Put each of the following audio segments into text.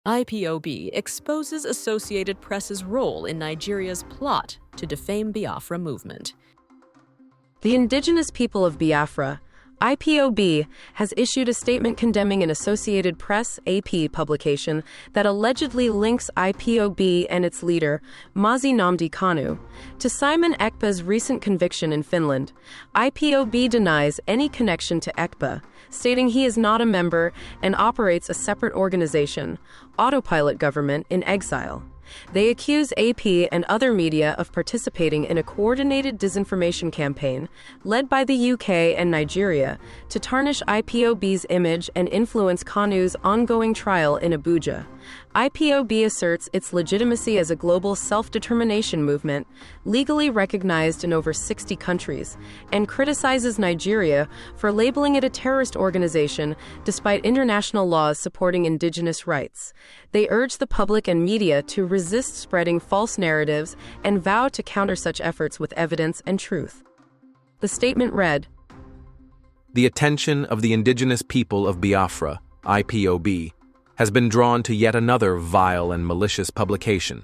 IPOB exposes Associated Press's role in Nigeria's plot to defame Biafra movement. The indigenous people of Biafra, IPOB, has issued a statement condemning an Associated Press (AP) publication that allegedly links IPOB and its leader, Mazi Nnamdi Kanu, to Simon Ekpa's recent conviction in Finland. IPOB denies any connection to Ekpa, stating he is not a member and operates a separate organization, Autopilot Government in Exile. They accuse AP and other media of participating in a coordinated disinformation campaign led by the UK and Nigeria to tarnish IPOB's image and influence Kanu's ongoing trial in Abuja. IPOB asserts its legitimacy as a global self-determination movement, legally recognized in over 60 countries, and criticizes Nigeria for labeling it a terrorist organization despite international laws supporting indigenous rights. They urge the public and media to resist spreading false narratives and vow to counter such efforts with evidence and truth. The statement read, "The attention of the indigenous people of Biafra, IPOB, has been drawn to yet another vile and malicious publication,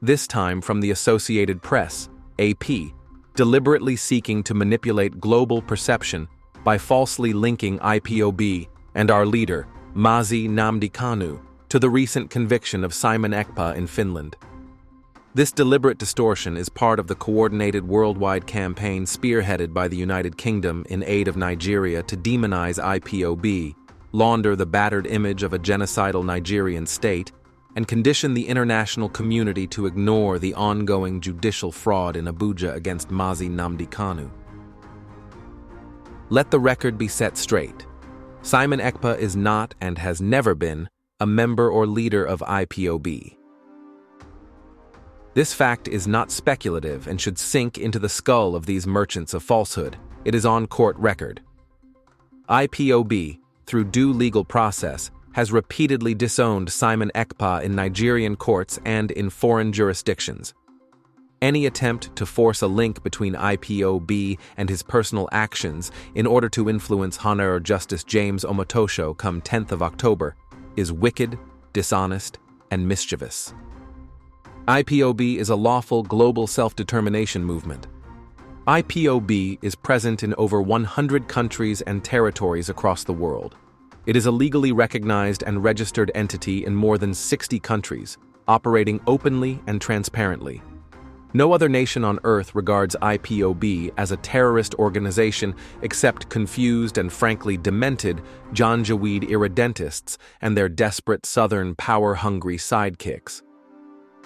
this time from the Associated Press, AP, deliberately seeking to manipulate global perception by falsely linking IPOB and our leader, Mazi Nnamdi Kanu, to the recent conviction of Simon Ekpa in Finland. This deliberate distortion is part of the coordinated worldwide campaign spearheaded by the United Kingdom in aid of Nigeria to demonize IPOB, launder the battered image of a genocidal Nigerian state, and condition the international community to ignore the ongoing judicial fraud in Abuja against Mazi Nnamdi Kanu. Let the record be set straight. Simon Ekpa is not and has never been a member or leader of IPOB. This fact is not speculative and should sink into the skull of these merchants of falsehood. It is on court record. IPOB, through due legal process, has repeatedly disowned Simon Ekpa in Nigerian courts and in foreign jurisdictions. Any attempt to force a link between IPOB and his personal actions in order to influence Honorable Justice James Omotosho come 10th of October is wicked, dishonest, and mischievous. IPOB is a lawful global self-determination movement. IPOB is present in over 100 countries and territories across the world. It is a legally recognized and registered entity in more than 60 countries, operating openly and transparently. No other nation on earth regards IPOB as a terrorist organization except confused and frankly demented Janjaweed irredentists and their desperate southern power-hungry sidekicks.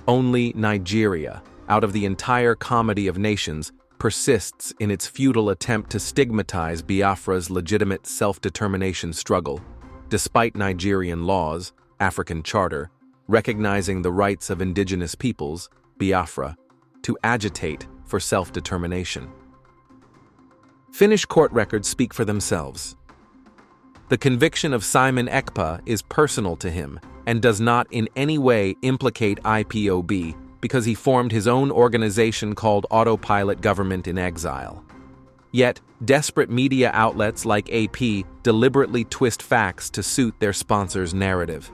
Only Nigeria, out of the entire comedy of nations, persists in its futile attempt to stigmatize Biafra's legitimate self-determination struggle, despite Nigerian laws, African Charter, recognizing the rights of indigenous peoples, Biafra, to agitate for self-determination. Finnish court records speak for themselves. The conviction of Simon Ekpa is personal to him and does not in any way implicate IPOB because he formed his own organization called Autopilot Government in Exile. Yet, desperate media outlets like AP deliberately twist facts to suit their sponsors' narrative.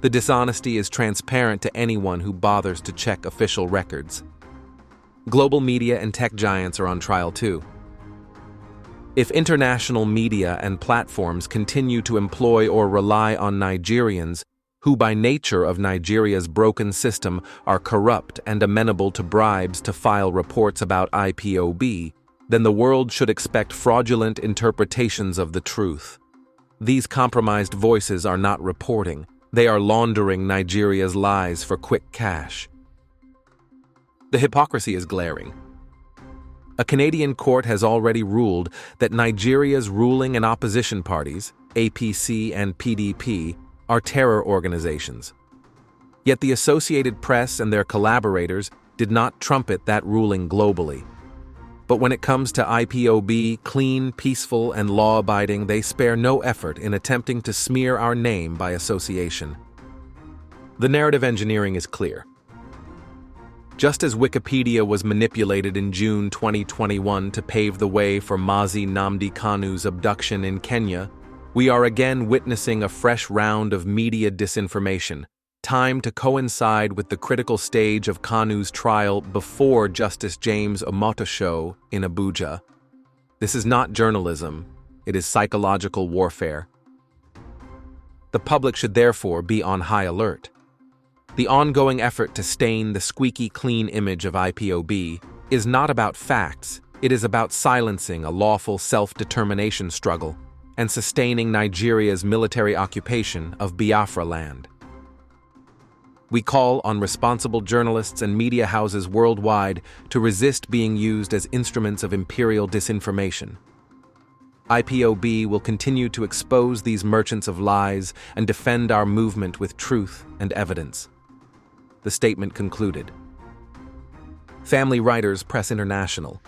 The dishonesty is transparent to anyone who bothers to check official records. Global media and tech giants are on trial too. If international media and platforms continue to employ or rely on Nigerians, who by nature of Nigeria's broken system are corrupt and amenable to bribes to file reports about IPOB, then the world should expect fraudulent interpretations of the truth. These compromised voices are not reporting, they are laundering Nigeria's lies for quick cash. The hypocrisy is glaring. A Canadian court has already ruled that Nigeria's ruling and opposition parties, APC and PDP, are terror organizations. Yet the Associated Press and their collaborators did not trumpet that ruling globally. But when it comes to IPOB, clean, peaceful, and law-abiding, they spare no effort in attempting to smear our name by association. The narrative engineering is clear. Just as Wikipedia was manipulated in June 2021 to pave the way for Mazi Nnamdi Kanu's abduction in Kenya, we are again witnessing a fresh round of media disinformation, timed to coincide with the critical stage of Kanu's trial before Justice James Omotosho in Abuja. This is not journalism, it is psychological warfare. The public should therefore be on high alert. The ongoing effort to stain the squeaky clean image of IPOB is not about facts, it is about silencing a lawful self-determination struggle and sustaining Nigeria's military occupation of Biafra land. We call on responsible journalists and media houses worldwide to resist being used as instruments of imperial disinformation. IPOB will continue to expose these merchants of lies and defend our movement with truth and evidence. The statement concluded. Family Writers Press International,